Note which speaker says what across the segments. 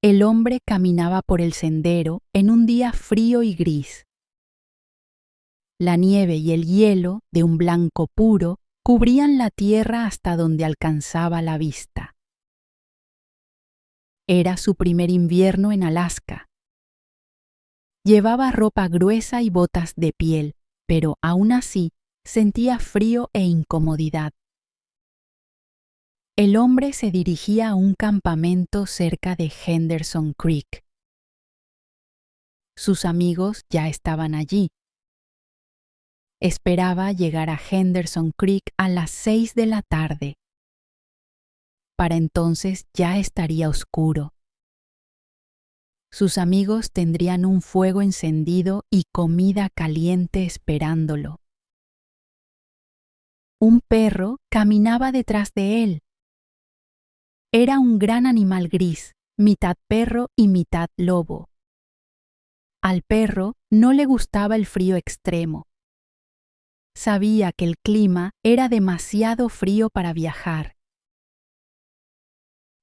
Speaker 1: El hombre caminaba por el sendero en un día frío y gris. La nieve y el hielo, de un blanco puro, cubrían la tierra hasta donde alcanzaba la vista. Era su primer invierno en Alaska. Llevaba ropa gruesa y botas de piel, pero aún así sentía frío e incomodidad. El hombre se dirigía a un campamento cerca de Henderson Creek. Sus amigos ya estaban allí. Esperaba llegar a Henderson Creek a las 6 de la tarde. Para entonces ya estaría oscuro. Sus amigos tendrían un fuego encendido y comida caliente esperándolo. Un perro caminaba detrás de él. Era un gran animal gris, mitad perro y mitad lobo. Al perro no le gustaba el frío extremo. Sabía que el clima era demasiado frío para viajar.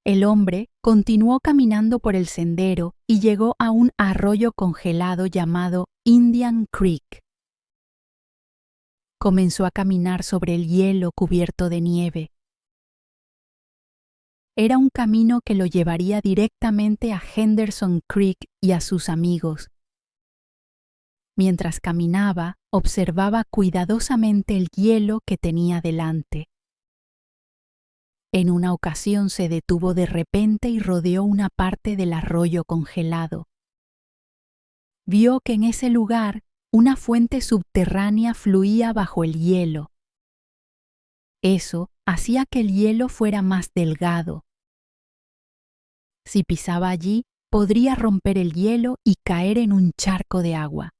Speaker 1: El hombre continuó caminando por el sendero y llegó a un arroyo congelado llamado Indian Creek. Comenzó a caminar sobre el hielo cubierto de nieve. Era un camino que lo llevaría directamente a Henderson Creek y a sus amigos. Mientras caminaba, observaba cuidadosamente el hielo que tenía delante. En una ocasión se detuvo de repente y rodeó una parte del arroyo congelado. Vio que en ese lugar una fuente subterránea fluía bajo el hielo. Eso hacía que el hielo fuera más delgado. Si pisaba allí, podría romper el hielo y caer en un charco de agua.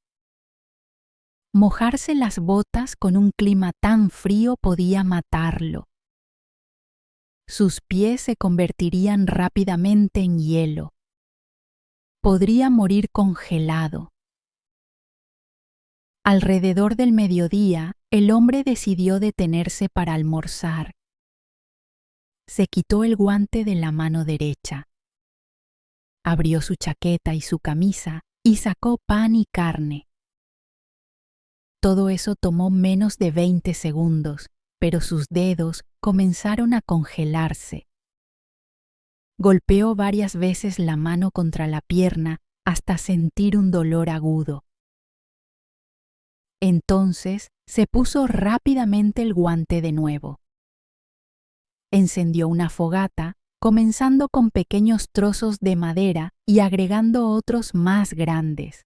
Speaker 1: Mojarse las botas con un clima tan frío podía matarlo. Sus pies se convertirían rápidamente en hielo. Podría morir congelado. Alrededor del mediodía, el hombre decidió detenerse para almorzar. Se quitó el guante de la mano derecha. Abrió su chaqueta y su camisa y sacó pan y carne. Todo eso tomó menos de 20 segundos, pero sus dedos comenzaron a congelarse. Golpeó varias veces la mano contra la pierna hasta sentir un dolor agudo. Entonces se puso rápidamente el guante de nuevo. Encendió una fogata, comenzando con pequeños trozos de madera y agregando otros más grandes.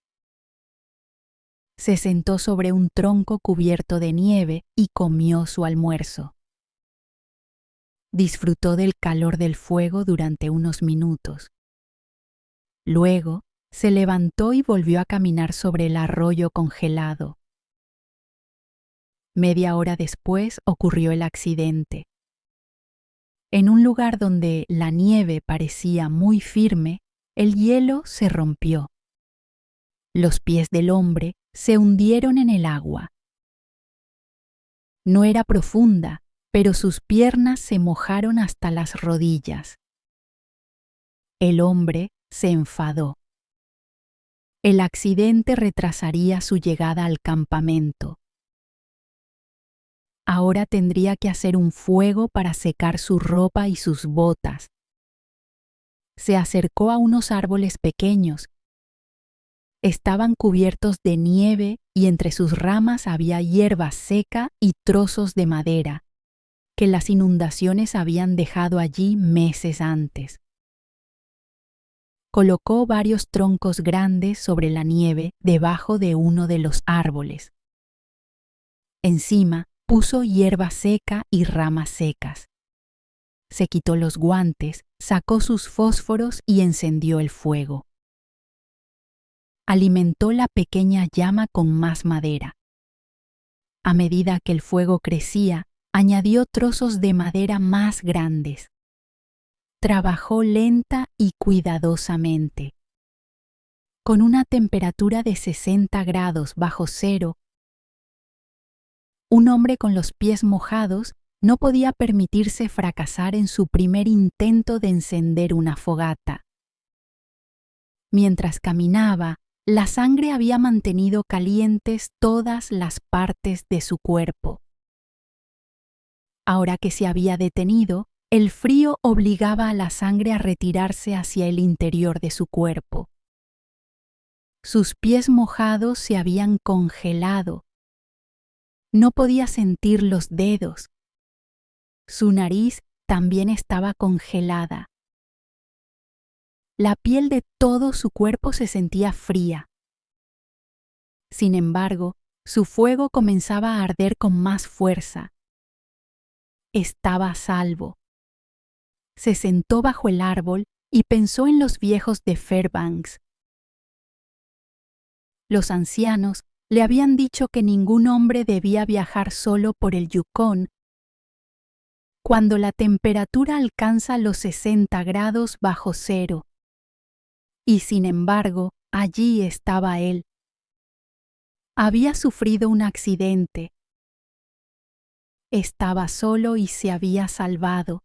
Speaker 1: Se sentó sobre un tronco cubierto de nieve y comió su almuerzo. Disfrutó del calor del fuego durante unos minutos. Luego, se levantó y volvió a caminar sobre el arroyo congelado. Media hora después ocurrió el accidente. En un lugar donde la nieve parecía muy firme, el hielo se rompió. Los pies del hombre se hundieron en el agua. No era profunda, pero sus piernas se mojaron hasta las rodillas. El hombre se enfadó. El accidente retrasaría su llegada al campamento. Ahora tendría que hacer un fuego para secar su ropa y sus botas. Se acercó a unos árboles pequeños. Estaban cubiertos de nieve y entre sus ramas había hierba seca y trozos de madera, que las inundaciones habían dejado allí meses antes. Colocó varios troncos grandes sobre la nieve debajo de uno de los árboles. Encima puso hierba seca y ramas secas. Se quitó los guantes, sacó sus fósforos y encendió el fuego. Alimentó la pequeña llama con más madera. A medida que el fuego crecía, añadió trozos de madera más grandes. Trabajó lenta y cuidadosamente. Con una temperatura de 60 grados bajo cero, un hombre con los pies mojados no podía permitirse fracasar en su primer intento de encender una fogata. Mientras caminaba, la sangre había mantenido calientes todas las partes de su cuerpo. Ahora que se había detenido, el frío obligaba a la sangre a retirarse hacia el interior de su cuerpo. Sus pies mojados se habían congelado. No podía sentir los dedos. Su nariz también estaba congelada. La piel de todo su cuerpo se sentía fría. Sin embargo, su fuego comenzaba a arder con más fuerza. Estaba a salvo. Se sentó bajo el árbol y pensó en los viejos de Fairbanks. Los ancianos le habían dicho que ningún hombre debía viajar solo por el Yukón cuando la temperatura alcanza los 60 grados bajo cero. Y sin embargo, allí estaba él. Había sufrido un accidente. Estaba solo y se había salvado.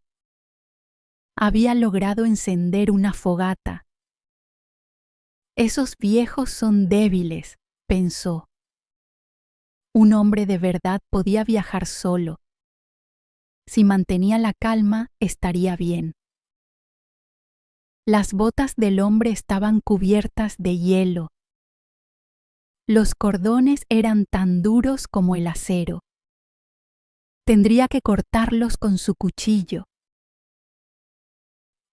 Speaker 1: Había logrado encender una fogata. Esos viejos son débiles, pensó. Un hombre de verdad podía viajar solo. Si mantenía la calma, estaría bien. Las botas del hombre estaban cubiertas de hielo. Los cordones eran tan duros como el acero. Tendría que cortarlos con su cuchillo.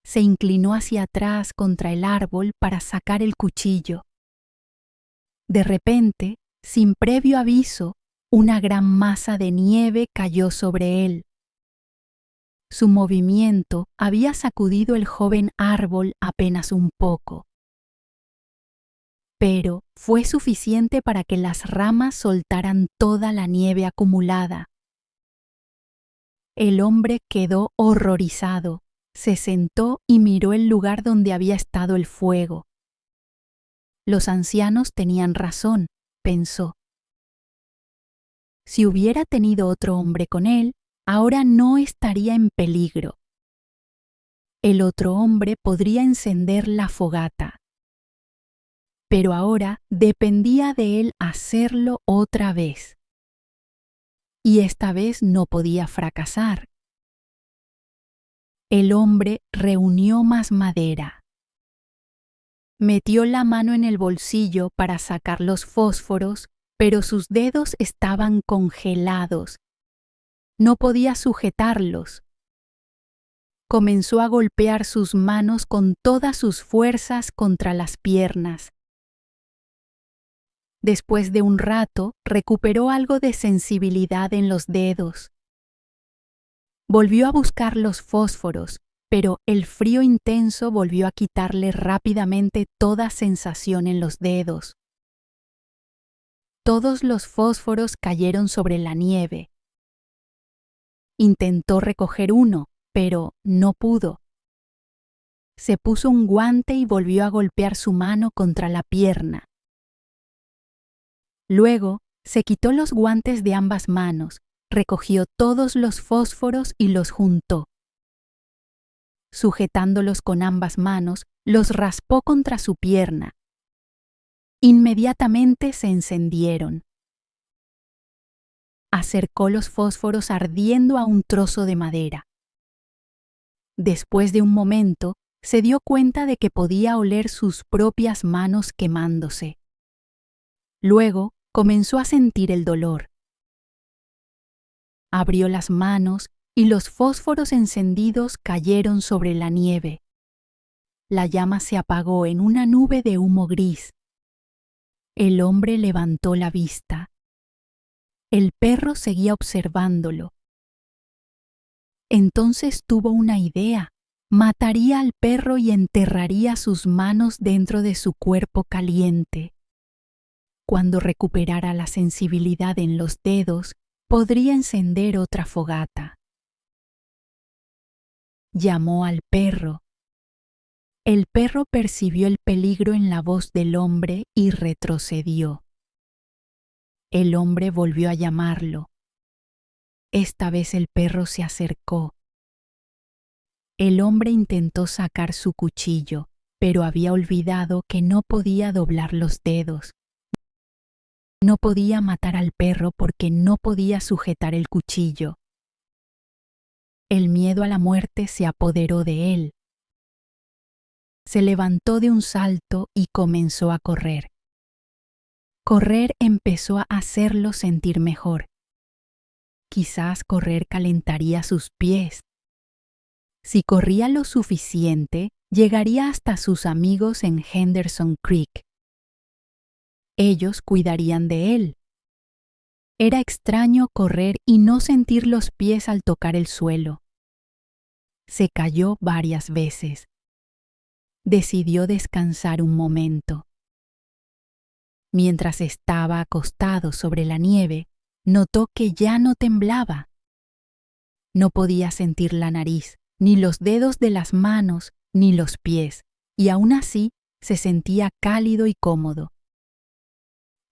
Speaker 1: Se inclinó hacia atrás contra el árbol para sacar el cuchillo. De repente, sin previo aviso, una gran masa de nieve cayó sobre él. Su movimiento había sacudido el joven árbol apenas un poco. Pero fue suficiente para que las ramas soltaran toda la nieve acumulada. El hombre quedó horrorizado, se sentó y miró el lugar donde había estado el fuego. Los ancianos tenían razón, pensó. Si hubiera tenido otro hombre con él, ahora no estaría en peligro. El otro hombre podría encender la fogata. Pero ahora dependía de él hacerlo otra vez. Y esta vez no podía fracasar. El hombre reunió más madera. Metió la mano en el bolsillo para sacar los fósforos, pero sus dedos estaban congelados. No podía sujetarlos. Comenzó a golpear sus manos con todas sus fuerzas contra las piernas. Después de un rato, recuperó algo de sensibilidad en los dedos. Volvió a buscar los fósforos, pero el frío intenso volvió a quitarle rápidamente toda sensación en los dedos. Todos los fósforos cayeron sobre la nieve. Intentó recoger uno, pero no pudo. Se puso un guante y volvió a golpear su mano contra la pierna. Luego, se quitó los guantes de ambas manos, recogió todos los fósforos y los juntó. Sujetándolos con ambas manos, los raspó contra su pierna. Inmediatamente se encendieron. Acercó los fósforos ardiendo a un trozo de madera. Después de un momento, se dio cuenta de que podía oler sus propias manos quemándose. Luego, comenzó a sentir el dolor. Abrió las manos y los fósforos encendidos cayeron sobre la nieve. La llama se apagó en una nube de humo gris. El hombre levantó la vista. El perro seguía observándolo. Entonces tuvo una idea. Mataría al perro y enterraría sus manos dentro de su cuerpo caliente. Cuando recuperara la sensibilidad en los dedos, podría encender otra fogata. Llamó al perro. El perro percibió el peligro en la voz del hombre y retrocedió. El hombre volvió a llamarlo. Esta vez el perro se acercó. El hombre intentó sacar su cuchillo, pero había olvidado que no podía doblar los dedos. No podía matar al perro porque no podía sujetar el cuchillo. El miedo a la muerte se apoderó de él. Se levantó de un salto y comenzó a correr. Correr empezó a hacerlo sentir mejor. Quizás correr calentaría sus pies. Si corría lo suficiente, llegaría hasta sus amigos en Henderson Creek. Ellos cuidarían de él. Era extraño correr y no sentir los pies al tocar el suelo. Se cayó varias veces. Decidió descansar un momento. Mientras estaba acostado sobre la nieve, notó que ya no temblaba. No podía sentir la nariz, ni los dedos de las manos, ni los pies, y aún así se sentía cálido y cómodo.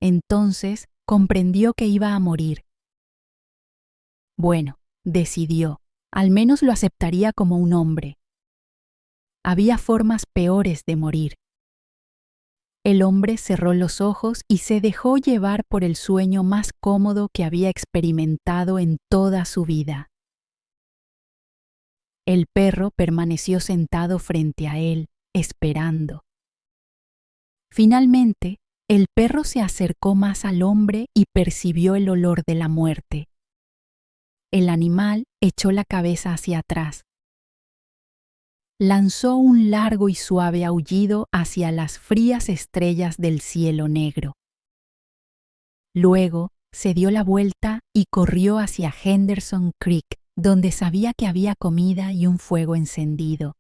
Speaker 1: Entonces comprendió que iba a morir. Bueno, decidió, al menos lo aceptaría como un hombre. Había formas peores de morir. El hombre cerró los ojos y se dejó llevar por el sueño más cómodo que había experimentado en toda su vida. El perro permaneció sentado frente a él, esperando. Finalmente, el perro se acercó más al hombre y percibió el olor de la muerte. El animal echó la cabeza hacia atrás. Lanzó un largo y suave aullido hacia las frías estrellas del cielo negro. Luego se dio la vuelta y corrió hacia Henderson Creek, donde sabía que había comida y un fuego encendido.